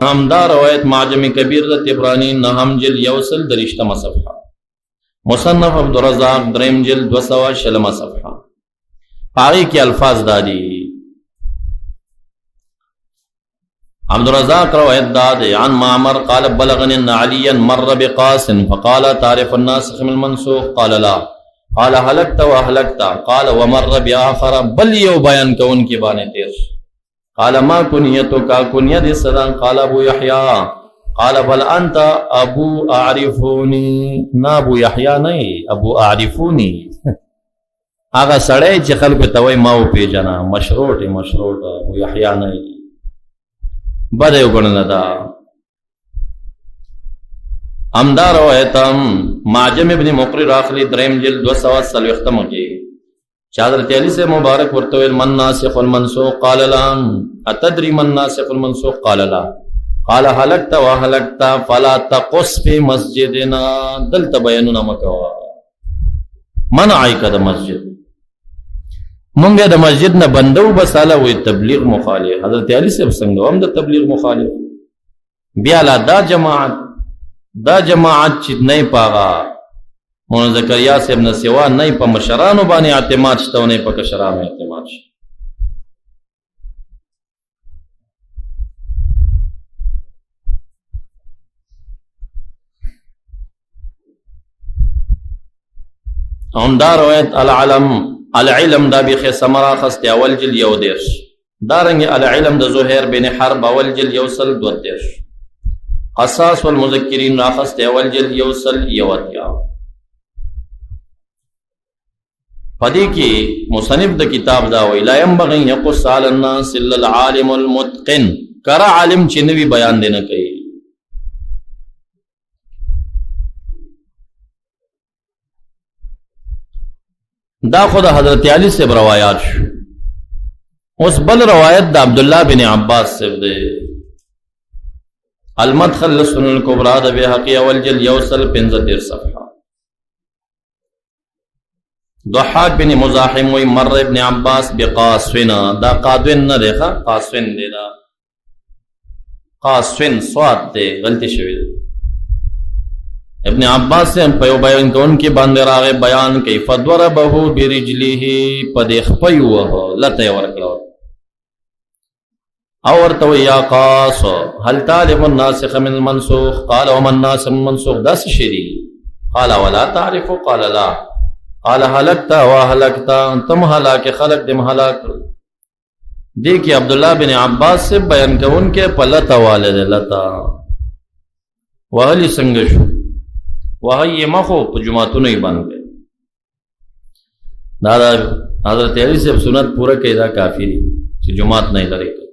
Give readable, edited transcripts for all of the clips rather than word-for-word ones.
نهم دا روایت معجم کبیر د طبرانی نهم جل یوصل درشتمه صفحه مصنف عبدالرزاق دریم جل 200 صفحه پاری کی الفاظ دادی عبدالرزاق روایت داد عن معمر قال بلغني ان عليا مر بقاس فقال تعرف الناسخ من المنسوخ قال لا قال هلكت واهلكت قال ومر باخر بل یو بیان کون کی بانے تیر قال ما كنيتك كنيت السلام قال ابو يحيى قال بل انت ابو اعرفوني نا ابو يحيى نہیں ابو اعرفوني هغه سړی چې خلکو ته وای ما او پیجنا مشروط ابو يحيى نہیں بده یو ګڼنه دا امدار روایتم معجم ابن مقری راخلی دریم جل 240 کې حضرت علی سے مبارک ورته من ناسخ المنسوخ قال لا اتدري من ناسخ المنسوخ قال لا قال هلكت وهلكت فلا تقص في مسجدنا دلت بیاننا مکوا منع کده مسجد مونږه د مسجد نه بندو بساله وي تبلیغ مخالف حضرت علی سے څنګه هم د تبلیغ مخالف بیا لا دا جماعت چې نه پاغا مولانا زکریا صاحب نه سوا نه په مشرانو باندې اعتماد شته نه په کشرانو اعتماد شته عمدہ روایت العلم دا بیخی سمرا خست اول جل یو دیرش دارنگی العلم دا زہیر بن حرب اول جل یوصل دو دیرش قصاص والمذکرین را خست اول جل یوصل یوتیا پدی کی مصنف دا کتاب دا وی لا ينبغي يقص على الناس الا العالم المتقن کرا عالم چنوی بیان دینا کئی دا خود حضرت علی سے روایات شو اس بل روایت دا عبداللہ بن عباس سے دے المدخل لسنن الکبرى دا بحقی اول جل یوصل 15 صفحہ ضحاک بن مزاحم وی مر ابن عباس بقاسوین دا قادوین نہ دیکھا قاسوین دے دا قاسوین سواد دے غلطی شوی دے ابن عباس سے پیو بیان کون کی باندې راغه بیان کوي فضربه برجله پدې خپيوه لته ورکړو او ورته یا قاص هل تعلم الناسخ من المنسوخ قال ومن الناسخ من المنسوخ داس شری قال ولا تعرف قال لا قال هلكت وهلكت تم هلاك خلق دم هلاك دیکھیے عبداللہ بن عباس سے بیان کون کے پلتا والد لتا وہلی سنگشو وہی مخو پا جماعتو نہیں بن گئے دادا حضرت علی سے سنت پورا کئی دا کافی دی چی جماعت نہیں لرے کئی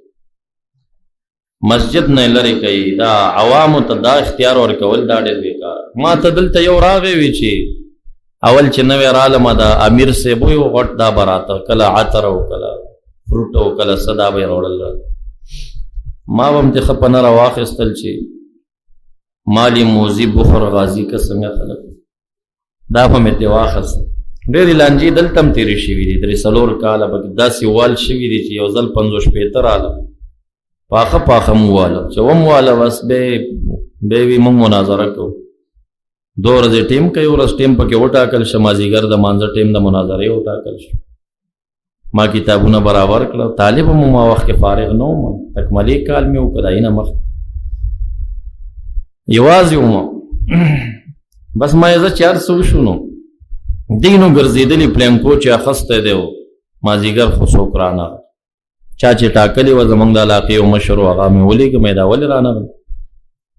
مسجد نہیں لرے کئی دا عوامو تا دا اختیار ورکول دا دے بیکار ما تا دلتا یو راغے وی چی اول چی نوی رالما دا امیر سے بوی غٹ دا براتا کلا عطر و کلا فروٹ و کلا صدا بی روڑل ما بمتی خپا نرا واخستل چی مالی موزی بخور غازی کا سنگا خلق دا پا میتی واخص دیری لانجی دلتم تیری شوی دی دری سلور کالا بکی دا سی وال شوی دی چی یوزل 5 پیتر آلا پاخا موالا چا وموالا بس بیوی من مناظرہ کو 2 رزی ٹیم کئی ورز ٹیم پا کی اٹھا کل شمازی گر دا مانزر ٹیم دا مناظرہ اٹھا کل شو ما کتابونا برابر کلا طالب ما وقت کے فارغ نو ما تکملی کال میں او کدائینا مخت یوازی اوما بس ما یزا 400 شونو دینو گرزیدلی پلینکو چی اخسته دیو مازیگر خسوک رانا چاچی ٹاکلی و زمان دا علاقی و مشرو اغامی ولی که میدا ولی رانا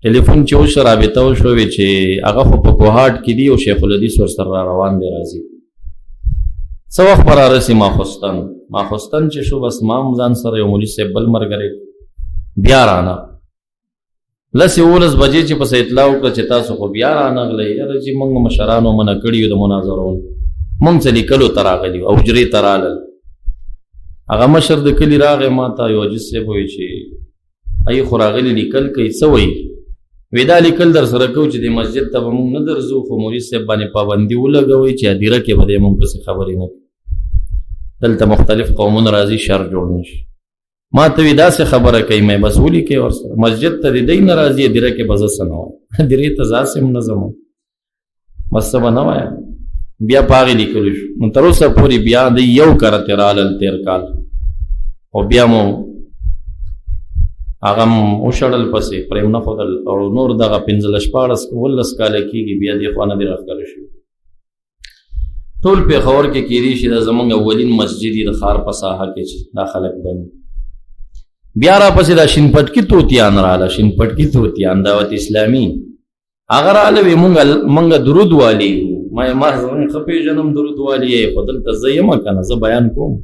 تلیفون چی اوش رابطه شوی چی اغا خو پا پوهاند کی دی و شیخ الحدیث ورسر روان دی رازی سو وقت پر آرسی ما خوستن چی شو بس ما مزان سر یو مولی سے بل مرگره بیا رانا لسی اولس بجی چې پس اطلاع وکړه چې تاسو خو بیا رانغلی یاره چې موږ مشرانو منع کړي د مناظرون موږ څه لیکلو ته راغلي او حجرې ته رالل هغه مشر د کلي راغی ما ته یو حاجي صاحب وایي چې ای خو راغلي لیکل کوي څه وایي وی دا لیکل در سره کوو چې د مسجد ته به موږ نه درځو خو مولوي صاحب باندې پابندي ولګوئ چې هدیره کې به دی موږ پسې خبرې نه کوي دلته مختلف قومونه راځي شر جوړ نه شي ما ته داسې خبره کوي مې بس ولي کې ورسره مسجد ته دی ناراضي دیره کې بز سنو دیره ته ځاسم منظم بس بنا وایا بیا پاغي لیکل شو نو تر اوسه پوری بیا د یو کرته رال تیر کال او بیا مو هغه او شړل پسې پریم نه خدل او نور دغه 15 14 ولس کال کېږي بیا دی خوانه دی راخره شي ټول په خور کې کېری شي د زمونږ اولین مسجد د خار په ساحه کې چې داخلك بند بیا را پسې دا شین پټکی توتیان رااله شین پټکی توتیان دعوت اسلامي اگر اله مونږ درود والی ما زمون خپې جنم درود والی خدل ته زېما کنه ز بیان کوم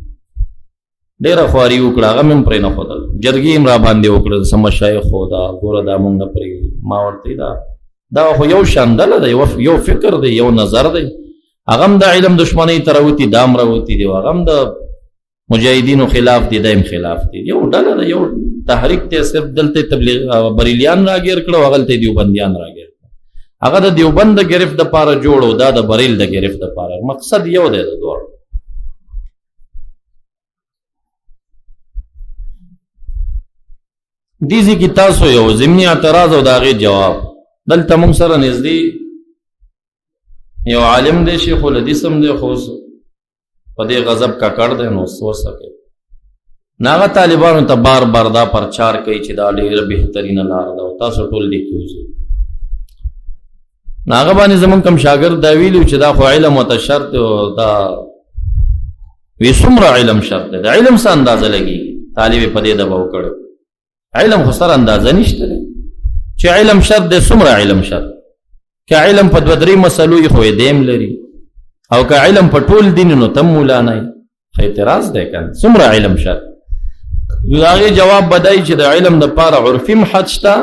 ډېر خواري وکړه هغه مم پرې نه خدل جرګې را باندې وکړه سم شایخ خدا ګوره دا مونږ پرې ما ورته دا خو یو شاندل دی یو فکر دی یو نظر دی هغه د علم دشمنی تروتی دام راوتی دی هغه د مجاهدینو خلاف دی دایم خلاف دی یو ډله یو تحریک ته صرف دلته تبلیغ بریلیان راګیر کړو هغه ته دیوبندیان راګیر هغه د دیوبند د گرفت د پاره جوړو دا د بریل د گرفت د پاره مقصد یو دی د دوه دیزی کی تاسو یو ضمنی اعتراض او داغه جواب دلته موږ سره نږدې یو عالم دی شیخ الحدیث هم دی خو په دې غضب کا کړ دی نو سوچ سکے ناغه طالبانو ته بار بار دا پرچار کوي چې دا ډېر بهترین لار ده تاسو ټول دې کیږي ناغه باندې زمون کم شاګرد دا ویلو چې دا خو علم او شرط او دا وی څومره علم شرط ده علم څه اندازه لګي طالب په دې دباو کړو علم خو سره اندازه نشته چې علم شرط ده څومره علم شرط که علم په دوه درې مسلو خو دیم لري او که علم په ټول دین نو تم مولانا اعتراض ده کنه څومره علم شرط داغه جواب بدای چې د علم د پاره عرفي محد شته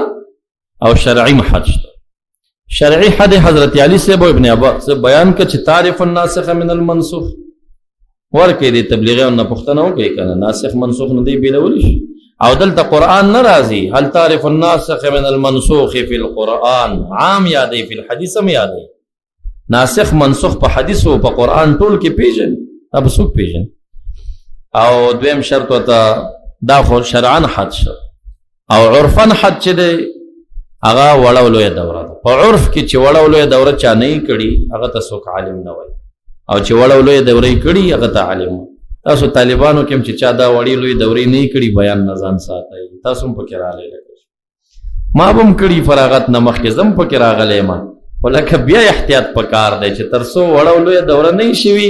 او شرعي محد شته شرعي حد حضرت علي صاحب ابن عباس بیان کړ چې تعریف الناسخ من المنسوخ ورکه دي تبلیغیان نه پښتنه وکړي کنه ناسخ منسوخ نه دی بیلول شي او دلته قرآن ناراضي هل تعرف الناسخ من المنسوخ في القرآن عام یادې في الحديث هم یادې ناسخ منسوخ په حدیث او په قرآن ټول کې پیژن اب څوک پیژن او دویم شرط وته دا خو شرعاً حد شو او عرفاً حد چې دی هغه وړولوی دوره ده په عرف کې چې وړولوی دوره چا نه کړي هغه ته څوک عالم نه وای او چې وړولوی دوره کړي هغه ته عالم تاسو طالبانو کې چې چا دا وړي لوی دورې نه کړي بیان نه ځان ساتي تاسو هم پکې راغلي ما هم کړي فراغت نه مخکې زم پکې راغلي ما ولکه بیا احتیاط پکار دی چې ترسو وړولوی دوره نه شي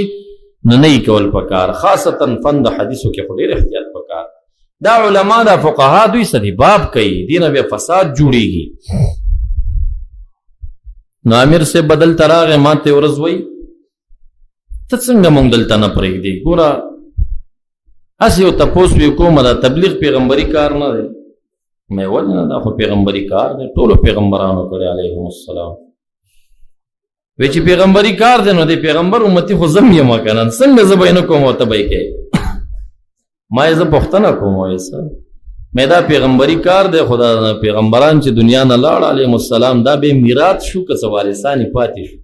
نه کول پکار خاصتا فن د حدیثو کې خو ډېر احتیاط پکار دا علما دا فقها دوی سدي باب کوي دینه به فساد جوړيږي نو امیر سے بدل تراغه ماته ورزوي ته څنګه مونږ دلته نه پرېږدي ګوره اسی او تاسو یو کومه دا تبلیغ پیغمبري کار نه دی مې ولنه دا خو پیغمبري کار دی ټول پیغمبرانو کړي عليهم السلام وی چې پیغمبري کار دی نو دی پیغمبر امتی خو زم یم کنه څنګه زبینه کوم او تبای کې ما یې پښتنه کوم وایسه مې دا پیغمبري کار دی خدا پیغمبران چې دنیا نه لاړ عليهم السلام دا به میراث شو که سوارثانی پاتې شو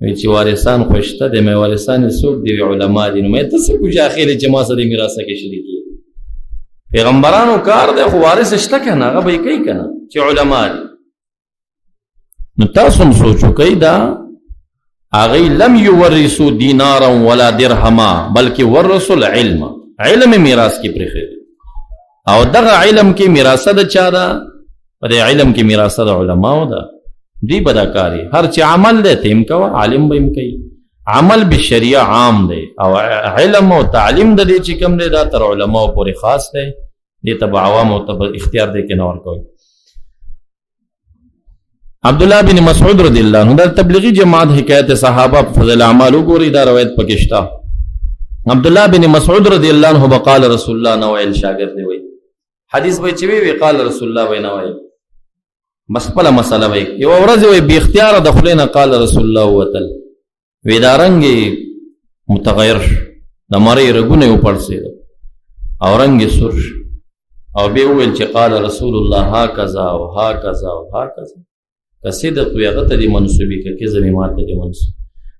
وی چې وارثان خوشته د مې وارثان څوک دی علما دي نو مې تاسو کو اخر چې ما سره میراث کې شریکي پیغمبرانو کار دی خو وارث شته کنه هغه به کوي کنه چې علما دي نو تاسو هم سوچو کوي دا هغه لم يورثوا دینارا ولا درهما بلکې ورثوا العلم علم میراث کې پرخه او دغه علم کې میراث د چا ده په علم کې میراث د علماو ده دی بداکاری هر چې عمل دی تیم کوه عالم به کوي عمل بالشریعه عام دی او علم او تعلیم د دې چې کوم دی دا تر علماو پورې خاص دی دې تبع عوام او تبع اختیار دی کې نور کوي عبد الله بن مسعود رضی الله عنه د تبلیغی جماعت حکایت صحابه فضل اعمال وګوري دا روایت پکښتا عبد الله بن مسعود رضی الله عنه وقال رسول الله نوائل شاگرد دی وی حدیث به چوي وی قال رسول الله وی نوائل مسپله مسله وی یو ورځ وی بی اختیار دخلینا قال رسول الله وتل وی دارنګ متغیر د مری رګونه یو پړسي او رنگ سرش او به ویل چې قال رسول الله هكذا او هكذا او هكذا کسیدت وی غته دی منسوبی کې ځنی ماته دی منسوب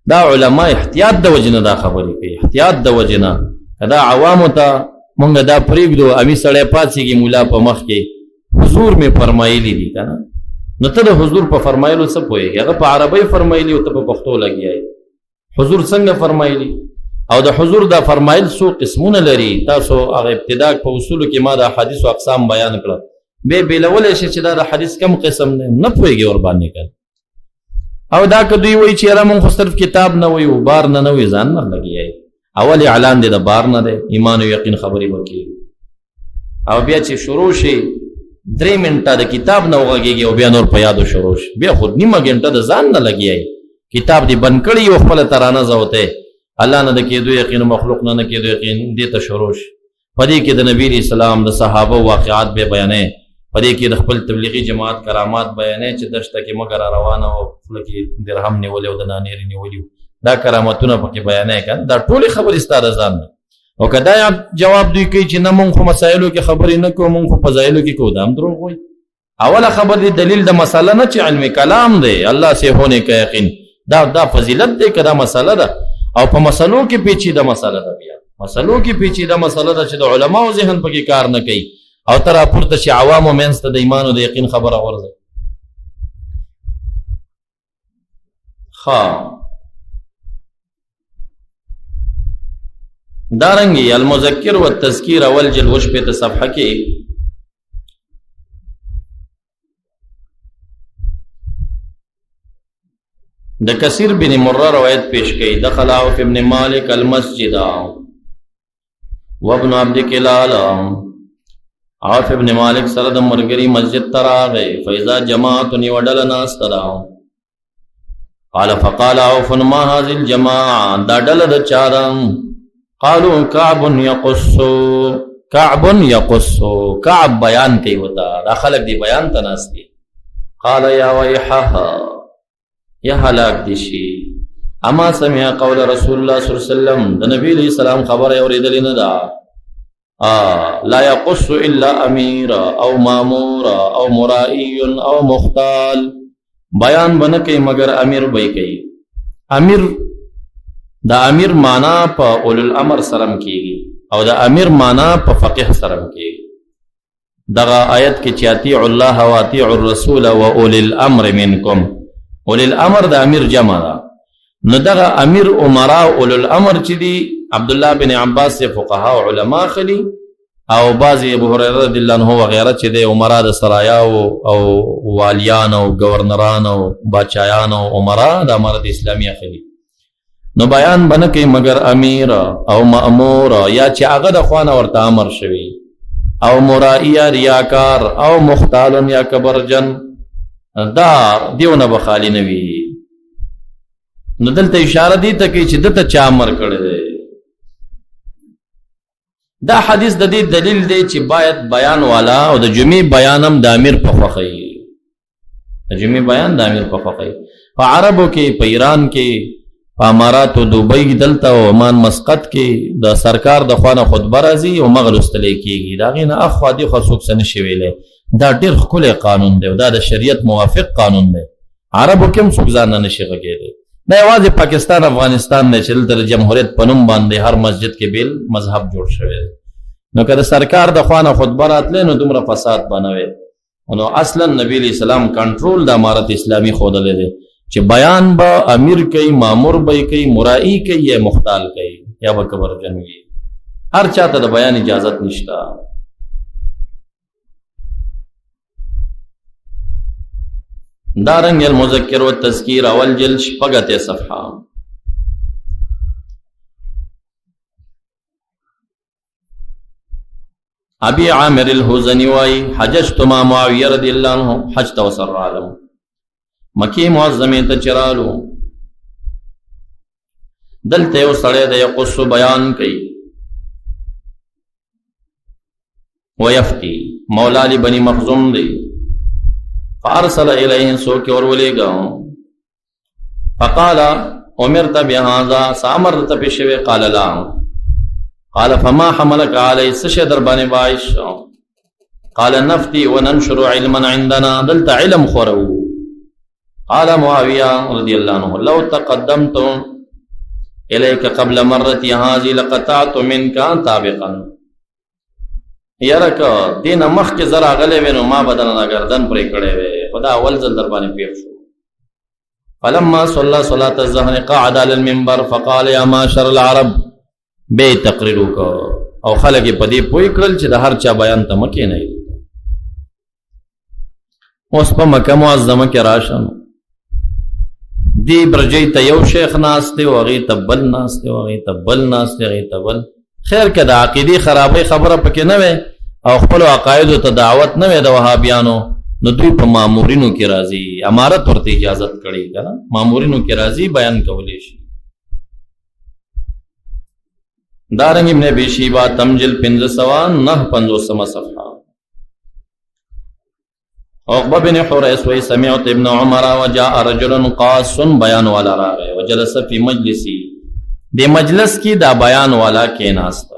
دا علما احتیاط د وجنه دا خبرې کوي احتیاط د وجنه کدا عوام ته مونږ دا پرېږدو امي سړی پاڅېږي مولا په مخ کې حضور مې فرمایلي دي که نه. نو ته د حضور په فرمایلو څه پوهېږي؟ هغه په عربۍ فرمایلي او ته په پښتو لګیا یې. حضور څنګه فرمایلي او د حضور دا فرمایل څو قسمونه لري؟ تاسو هغه ابتدا په اصولو کې ما د حدیثو اقسام بیان کړل. بیا بېلولی شي چې دا د حدیث کم قسم دی، نه پوهېږي ورباندې کړ. او دا که دوی وایي چې یاره مونږ خو صرف کتاب نه وایو بار نه نه وایي، ځان نه لګیا یې. اول اعلان دی د بار نه دی، ایمان او یقین خبرې به کېږي. او بیا چې شروع شي 3 منټه د کتاب نه وغږېږي او بیا نور په یادو شروع شي، بیا خو نیمه ګنټه د ځان نه لګیا یې. کتاب دې بند کړي او خپله ترانه زوتی الله نه د کېدو یقین، مخلوق نه کېدو یقین، دې ته شروع شي. په دې کې د نبی علیه السلام د صحابه واقعات به بیانې، په دې کې د خپل تبلیغي جماعت کرامات بیانې چې دشته کې مګر روانه او خوله کې درهم نیولې او د نانیرې نیولي، دا کرامتونه پکې بیانې که دا ټولې خبرې ستا د ځان نه. او که دا جواب دوی کوي چې نه مونږ خو مسایلو کې خبرې نه کوو، مونږ خو فضایلو کې کوو، دا هم دروغ وایي. اوله خبر دی دلیل د مسله نه چې علم کلام دی، الله سے ہونے کا یقین، دا فضیلت دی که دا مسله ده. او په مسلو کې پیچیده مسله ده، بیا مسلو کې پیچیده مسله ده چې د علماو ذهن پکې کار نه کوي او ته راپورته چې عوامو منځ ته د ایمان او د یقین خبره غورځوي. دارنګې المذکر والتذکیر اول جلد 80 صفحه کې د کثیر بن مرہ روایت پیش کئی. دخل عوف ابن مالک المسجد وابن عبد کلال، عوف ابن مالک سره د مرګري مسجد ته راغی. فاذا جماعت وډله ناسته ده. قال فقال عوف ما هذه الجماعه، دا ډله د چا ده؟ قالوا كعب يقص، كعب يقص، كعب بیان کوي وتا، دا خلک دی بیان ته ناست دي. قال يا ويحها، یا هلاک دي شي. اما سمع قول رسول الله صلی الله علیه وسلم، د نبی علیہ السلام خبر اوریدلې نه ده. لا يقص الا امیر او مامور او مرائي او مختال، بیان بنه کوي مگر امیر به کوي. امیر دا امیر معنا په اولو الامر سره کیږي او دا امیر معنا په فقih سره کیږي. دغه آیت کې چې اطیعوا الله واطیعوا الرسول واولی الامر منکم، اولي الامر د امیر جمع ده. نو دغه امیر عمرا اولو الامر چې دي عبد الله بن عباس سے فقها او علما خلی او بعضی ابو هريره رضی الله عنه وغیرہ چې د عمرا د سرایا او والیان او گورنران او بادشاہان او عمرا د امارت اسلامیه خلی. نو بیان بنه کوي مگر امیر او مامور یا چې هغه د خوانه ورته امر شوی، او مرائي ریاکار او مختال یا کبرجن، دا دیونه بخالی نوی. نو دلته اشاره دی ته کوي چې دته چا امر کړی دی. دا حدیث د دې دلیل دی چې باید بیان والا او د جمعې بیان هم د امیر په خوښه وي، د جمعې بیان د امیر په خوښه وي. په عربو کې، په ایران کې، په امارات او دوبۍ دلته او عمان مسقط کې د سرکار د خوانه خطبه راځي او مغ لوستلی کېږي، د هغې نه اخوا دېخوا څوک څه نشي ویلی. دا ډېر ښکلی قانون دی او دا د شریعت موافق قانون دی. عربو کې هم څوک ځان نه نشي غږېدی. دا یوازې پاکستان افغانستان دی چې دلته د جمهوریت په نوم باندې هر مسجد کې بیل مذهب جوړ شوی دی. نو که د سرکار د خوانه خطبه راتلی نو دومره فساد به نه وی. نو اصلا نبی علیه السلام کنټرول د امارت اسلامي ښودلی دی چې بیان به امیر کوي، مامور به کوي، مرائي کوي یا مختال کوي یا به کبرجن وي. هر چاته د بیان اجازت نشته. دارنګ المذکر والتذکیر اول جلد 80 صفحه. ابي عامر الحزني واي حججت مع معاويه رضي الله عنه حج توسر عالم، مکی معظمه ته چرالو. دلته یو سړی د یقص بیان کوي ويفتي، مولا علی بنی مخزوم دی. فارسل الیه سوک ورولېګا، فقال امرت بهذا، سامرت بشوی؟ قال لا. قال فما حملك علی، سشه در باندې وایش؟ قال نفتي وننشر علما عندنا، دلت علم خورو. قال معاویہ رضی اللہ عنہ لو تقدمت الیک قبل مرتی هذه لقطعت منك تابقا، یاره که دین مخکې زه راغلی وې نو ما به درنه گردن پرې کړی وې خو دا اول ځل در باندې پېښ شو. فلما صلى صلاة الظهر قعد على المنبر فقال يا معشر العرب، بے تقریر وکړ او خلک یې په دې پوه کړل چې د هر چا بیان ته مه کښېنئ. اوس په مکه معظمه کې راشه نو دې برجۍ ته یو شیخ ناست دی او هغې ته بل ناست دی او هغې ته بل ناست دی هغې ته بل. خیر که د عقیدې خرابۍ خبره پکې نه وی او خپلو عقایدو ته دعوت نه وی د وهابیانو، نو دوی په مامورینو کې راځي، امارت ورته اجازت کړی که نه، مامورینو کې راځي بیان کولی شي. دارنګ ابن ابي شيبه تمجل 509 صفحه. عقبه بن حریث وی سمعت ابن عمر وجاء رجل قاص بیان والا راغی وجلس فی مجلسی، دی مجلس کی دا بیان والا کې ناست.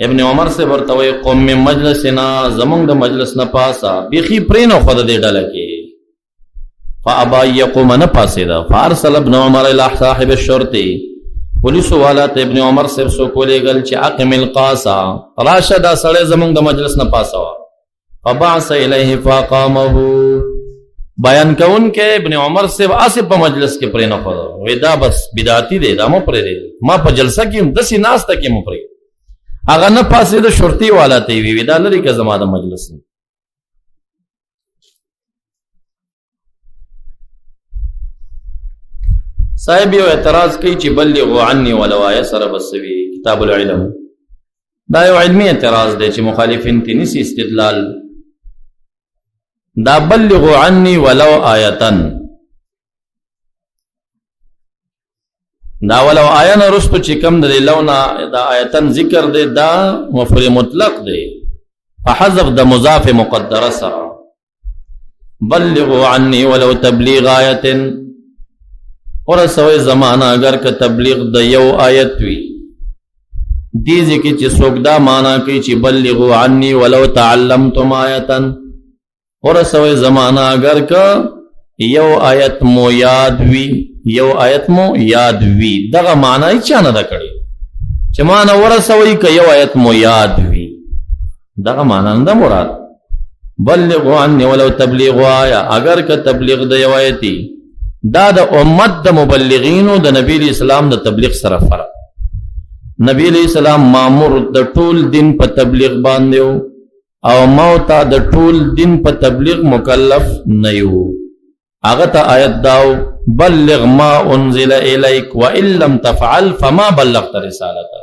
ابن عمر سے ورته وی قم من مجلسنا، زمونږ د مجلس نه پاسا، بیخي پرېنو خو د دې ډله کې. فابا یقوم، نه پاسېده. فارسل ابن عمر الى صاحب الشرطه، پولیسو والا ته ابن عمر صاحب سو کولېږل چې اقم القاصا، راشه دا سړی زمونږ د مجلس نه پاسه وا. فبعث الیه فاقامه، بیان کون کې ابن عمر صاحب آصف په مجلس کې پرې نه خو وی دا بس بدعتي دی، دا مو پرېږدئ، ما په جلسه کې داسې ناسته کې مو پرېږدئ. هغه نه پاسېده، شرطي والا ته یې وی دا لرې که زما د مجلس نه. صاحب یو اعتراض کوي چې بلغوا عني ولو آیه سره بس وي، کتاب العلم. دا یو علمي اعتراض دی چې مخالفین تی نسی استدلال. دا بلغوا عني ولو آیتن، دا ولو آیه نه رستو چې کم د لونه دا آیتن ذکر دی، دا مفعول مطلق دی په حذف د مضاف مقدره سره. بلغوا عني ولو تبلیغ آیتن، ورسوي زمانہ اگر که تبلیغ د یو آیت وی. دیزی کی چی سوک دا مانا کی چی بلغو عنی ولو تعلمتم آیتن، ورسوي زمانہ اگر که یو آیت مو یاد وی، یو آیت مو یاد وی، دغه معنی چا نه دا کړی چې معنی ورسوي که یو آیت مو یاد وی، دغه معنی نه دا مراد. بلغو عنی ولو تبلیغ آیا، اگر که تبلیغ د یو آیتی، دا د امت د مبلغینو د نبی اسلام د تبلیغ سره فرق. نبی علیہ السلام مامور د ټول دین په تبلیغ باندې او موتا د ټول دین په تبلیغ مکلف نه یو. هغه ته آیت داو بلغ ما انزل الیک وان لم تفعل فما بلغت رسالته.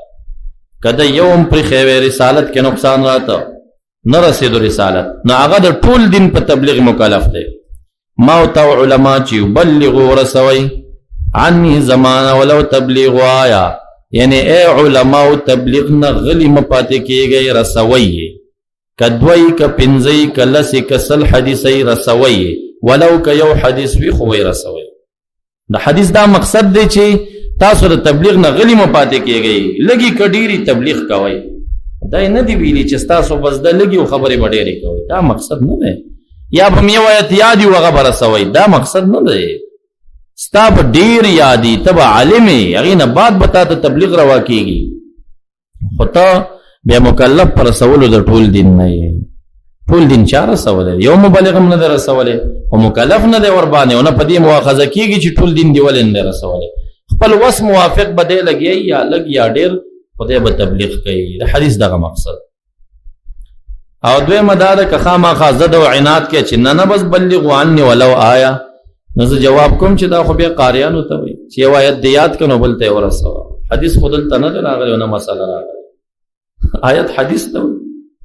کله یوم پر خوي رسالت کې نقصان راته نه رسیدو رسالت، نو هغه د ټول دین په تبلیغ مکلف دی. موتا علماء چې بلغوا رسوي عني زمانہ ولو تبلیغ آیا، یعنی اے علماء تبلیغ نه غلی مپاتې کېږئ، رسوي کدوی ک پنځي کلسی کسل حدیثي رسوي، ولو ک یو حدیث وی خو وی رسوي. د حدیث دا مقصد دی چې تاسو د تبلیغ نه غلی مپاتې کېږئ، لګي کډيري تبلیغ کوي. دا نه دی ویلي چې تاسو بس د لګي خبرې وړېري کوي، دا مقصد نه دی. یا به یو آیت یادي وغه برسوي، دا مقصد نه دی. ستا په ډیر یادي تب عالمي هغې نه بعد به تا ته تبلیغ روا کېږي، خو ته بیا مکلف پر رسولو د ټول دین نه یې. ټول دین چا رسولی؟ یو مبلغ هم نه دی رسولی، خو مکلف نه دی ورباندې، او نه په دې مواخذه کېږي چې ټول دین دی ولې نه دی رسولی. خپل وس موافق به دی لګي یا لږ یا ډېر، خدای به تبلیغ کوي. د حدیث دغه مقصد. او دویمه دا ده که خامخا ضد او عناد کې چې نه بس بلغوا عني ولو آیه، نو زه جواب کوم چې دا خو بیا قاریانو ته وایي چې یو آیت دی یاد کړه نو بل ته یې ورسوه. حدیث خو دلته نه دی راغلی او نه مسله راغلی، آیت حدیث ته وایي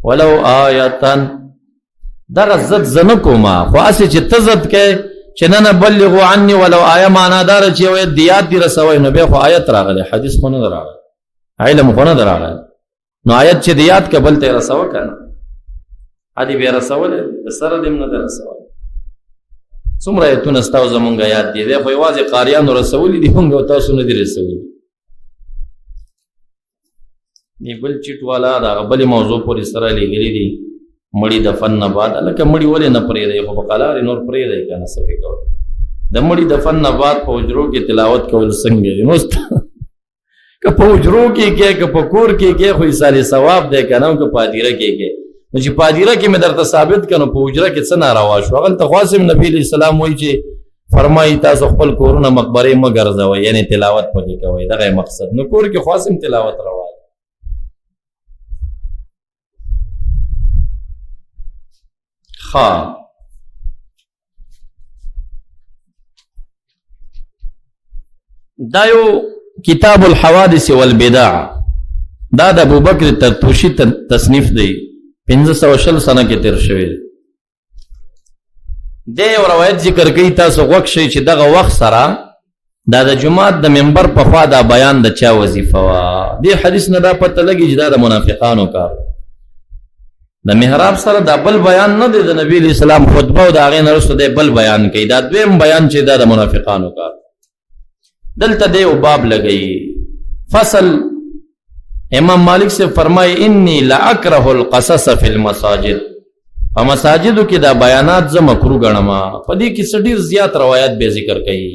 ولو آیتن. دغه ضد زه نه کومه، خو هسې چې ته ضد کوې چې نه بلغوا عني ولو آیه معنا داره چې یو آیت دی یاد دی رسوئ، نو بیا خو آیت راغلی، حدیث خو نه دی راغلی، علم خو نه دی راغلی. نو آیت چې دی یاد که بل ته یې رسوه که نه، ادي بیا رسولی د سره دې هم نه دی رسولی. څومره ایتونه ستاسو زمونږ یاد دي، دی خو یوازې قاریانو رسولي دي، مونږ او تاسو نه دي رسولي. دی بل چیټ والا د هغه بلې موضوع پورې سره لیږلي دي، مړي دفن نه بعد. هلکه مړي ولې نه پرېږدئ، خو په قلارې نور پرېږدئ که نه، څه پې کوئ. د مړي دفن نه بعد په حجرو کې تلاوت کول څنګه دي؟ نو که په حجرو کې کې که په کور کې کې خو ایصال ثواب دی که نه که په هدیره کې کې نو چې په هدیره کې مې درته ثابت کړه نو په حجره کې څه ناروا شو هغلته خو هسې نبي علیه السلام وایي چې فرمایي تاسو خپل کورونه مقبرې مه ګرځوئ یعنې تلاوت پکې کوئ دغه مقصد نو کور کې خو هسې تلاوت روا دی ښه دا یو کتاب الحوادث والبدع دا د ابوبکر ترتوشی تصنیف دی 1520 سنه کې تیر شوی دی یو روایت ذکر کوي تاسو غوږ شئ چې دغه وخت سره دا د جماعت د منبر په خوا دا بیان د چا وظیفه وه دې حدیث نه دا پته لګي چې دا د منافقانو کار د محراب سره دا بل بیان نه دی د نبی علیه السلام خطبه او د هغې نه وروسته دی بل بیان کوي دا دویم بیان چې دا د منافقانو کار دلته دی یو باب لګوي فصل امام مالک سے فرمائے انی لاکره القصص فی المساجد په مساجدو کې دا بیانات زه مکروه ګڼم په دې کې څه ډېر زیات روایات به ذکر کوي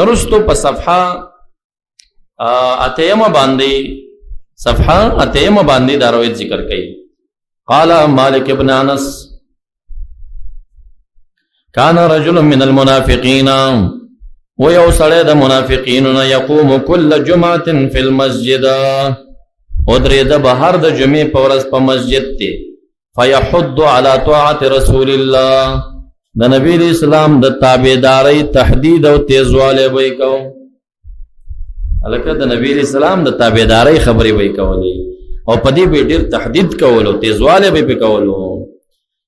نرستو په صفحه اتیمه باندې دا روایت ذکر کوي قال مالک ابن انس کان رجل من المنافقین و یو سړی د منافقینو یقوم کل جمعه فی المسجد ودرېده بهر د جمعې په ورځ په مسجد کې فیحض علی طاعت رسول الله د نبی اسلام د تابعدارۍ تحدید او تیزوالی به یې کو هلکه د نبی اسلام د تابعدارۍ خبرې به یې کولې او په دې به یې ډېر تحدید کولو تیزوالی به یې پې کولو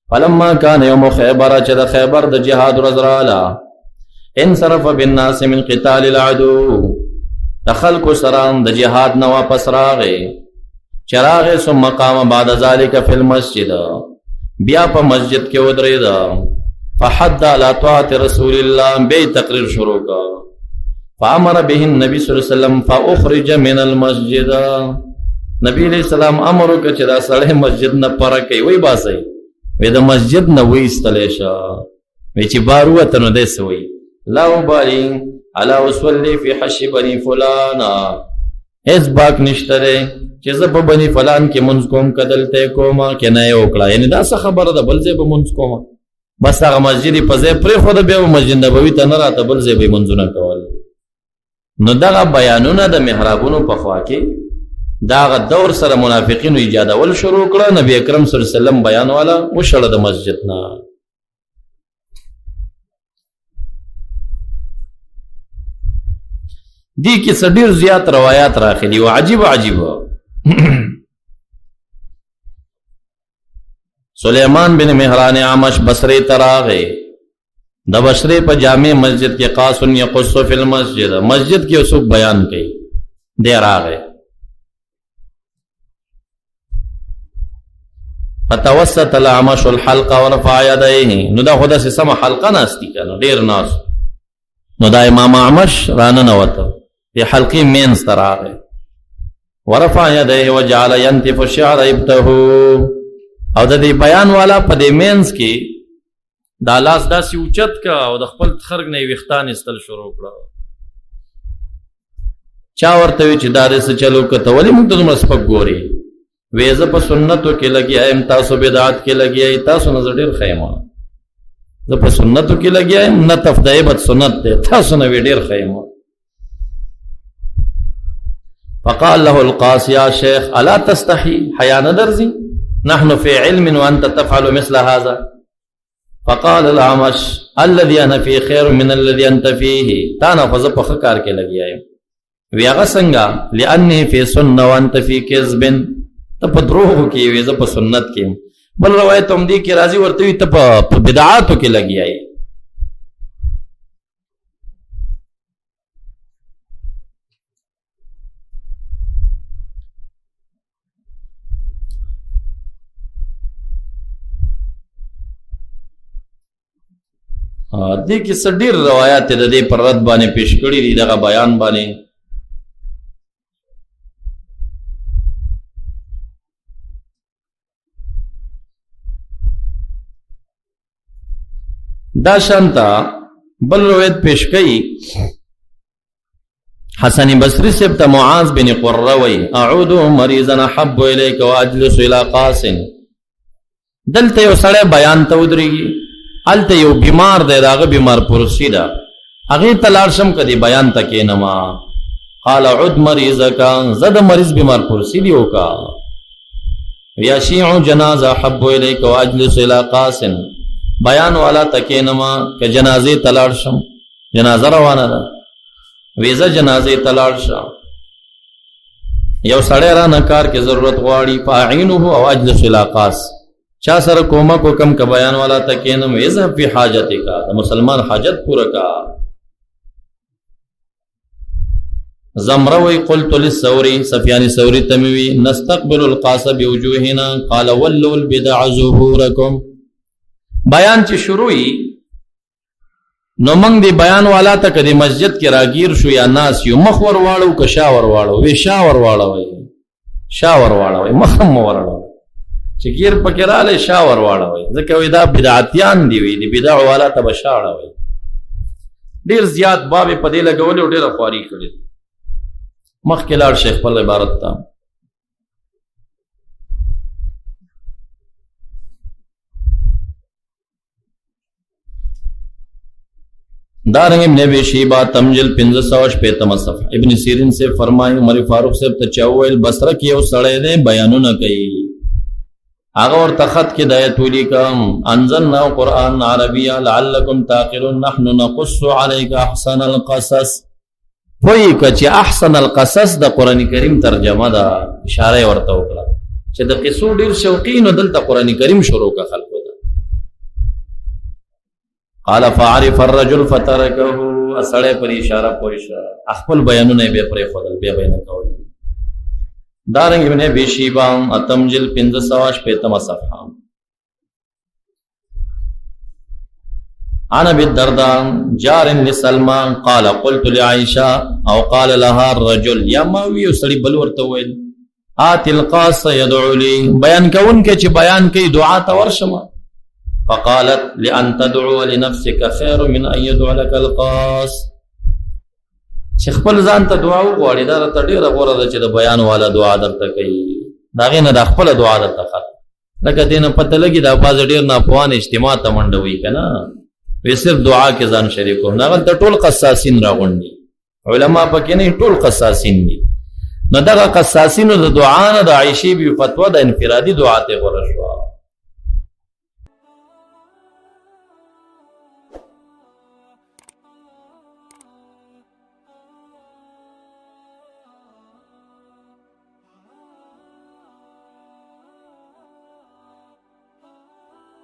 فلما کان یوم خیبر چې د خیبر د جهاد ورځ راغله انصرف بالناس من قتال العدو د خلکو سره د جهاد نه واپس راغی چراغ ثم قام بعد ذلك في المسجد بیا په مسجد کې ودرېد فحد على طاعت رسول الله به تقریر شروع کړ فامر به النبي صلی الله علیه وسلم فاخرج من المسجد نبی علیہ السلام امر وکړ چې دا سړی مسجد نه پره کوي وای باسي وې د مسجد نه وایستلی شه وې چې بار ووته نو داسې وایي لا ابالي الا اصلي في حش بني فلان هیڅ باک نشته دی چې زه په بني فلان کې منځ کوم که دلته یې کومه که نه یې وکړه یعنې دا څه خبره ده بل ځای به منځ کومه بس هغه مسجد یې په ځای پرېښوده بیا به مسجد نبوي ته نه راته بل ځای به یې منځونه کول نو دغه بیانونه د محرابونو په خوا کې دا هغه دور سره منافقینو ایجادول شروع کړه نبی اکرم صلی الله علیه وسلم بیان والا وشړه د مسجد نه دی کې څه ډېر زیات روایات راغلي او عجیب سلیمان بن مهران عامش بصرې ته راغی د بصرې په جامع مسجد کې قاص یقص فی المسجد مسجد کې اوسوک بیان کوي دی راغی فتوسط الاعمش الحلقه ورفع يديه نو دا خو داسې سمه حلقه ناستي که نه ډېر ناست نو دا امام اعمش راننوته په حلقې مینځ ته راغی ورفع يديه وجعل ينتف الشعر ابته او د دې بیان والا په دې مینځ کې دا لاس داسې اوچت که او د خپل خرګ نه یې ویښتان ایستل شروع کړه چا ورته وي چې دا دې څه چلو که ته ولې موږ ته دومره سپک ګورې وې زه په سنتو کې لګیا یم تاسو بدعت کې لګیا یې تاسو نه زه ډېر ښه یم زه په سنتو کې لګیا یم نتف د عبادت سنت دی تاسو نه وې ډېر ښه یم فقال له القاص يا شيخ الا تستحي حیا نه درځي نحن في علم وانت تفعل مثل هذا فقال الاعمش الذي انا في خير من الذي انت فيه تانا فز په کار کې لګیا یم وی هغه څنګه لاني في سنه وانت في كذب ته په دروغ کې وې زه په سنت کې بل روایت هم دی کې راځي ورته وي ته په بدعاتو کې لګیا یې دې کې څه ډېر روایات د دې پر رد باندې پیش کړي دي دغه بیان باندې دا شانتا بل روایت پیش کړي حسن بصری سے معاذ بن قرہ وی اعود مریضا احب الیک واجلس الى قاس دلته یو سړی بیان ته ودرېږي هلته یو بیمار دی د هغه بیمار پرسي ده هغې ته لاړ شم که دې بیان ته کښېنما قال عد مریضک زه د مریض بیمار پرسي دې وکړه یا شیع جنازه احب الیک واجلس الى قاس بیان والا ته کښېنما که جنازې ته لاړ شم جنازه روانه ده ویزه جنازې ته لاړ شه یو سړی رانه کار کې ضرورت غواړي فاعینه او اجلس الى قاس چا سره کومک وکم که بیان والا ته کښېنم اذهب فی حاجتک د مسلمان حاجت پوره کا زمره وی قلت للثوری سفیان ثوری تموی نستقبل القاس بوجوهنا قال ولوا البدع ظهورکم بیان چې شروعی نو منگ دی بیان والا تا کدی مسجد کی راگیر شو یا ناس یو مخ ور واړو که شا ور واړو وی شا ور واړوي شا ور واړوي مخم ورواړو چې گیر پکې رااله شا ور واړوي ځکه وی دا بدعتیان دی وی دی بدع والا ته بشاړوي ډیر زیات باب په دې لګول او ډیر خواري کړي مخ کې لاړ شیخ په عبارت تا دارنگ ابن ابی شیبہ تمجل 585 صفحہ ابن سیرین سے فرمائی عمر فاروق سے تچاویل بصرہ کی او سڑے دے بیانو نہ کئی آغا اور تخت کی دایت ولی کم انزلنا قرآن عربیہ لعلکم تاقلون نحن نقص علیک احسن القصص ہوئی کچی احسن القصص دا قرآن کریم ترجمہ دا اشارہ ورطا وکلا چی دا قصو دیر شوقین و دلتا قرآن کریم شروع کا خلق دا قال فعرف الرجل فتركه اسړې پر اشاره پوښه خپل بیانونه به پرې خدل به بیان کول دارنګ ابن ابي شيبه اتمجل 585 صفحه عن ابي الدرداء جار لسلمان قال قلت لعائشه او قال لها الرجل يا ما وي سړي بل ورته ویل ات القاص يدعو لي بیان کون کې چې بیان کوي دعا ته ورشمه فقالت لأن تدعو لنفسك خير من أن يدعو لك القاس شیخ خپل ځان ته دعا وغواړي دا ته ډیره غوره ده چې د بیان والا دعا درته کوي دا غي نه د خپل دعا درته ښه لکه دینه پته لګي دا باز ډیر نه پوان اجتماع ته منډوي کنه وی صرف دعا کې ځان شریکو نه غل ټول قصاصین راغونډي علما پکې نه ټول قصاصین دي نو دغه قصاصینو د دعا نه د عائشې بي فتوا د انفرادي دعا ته غوړه شو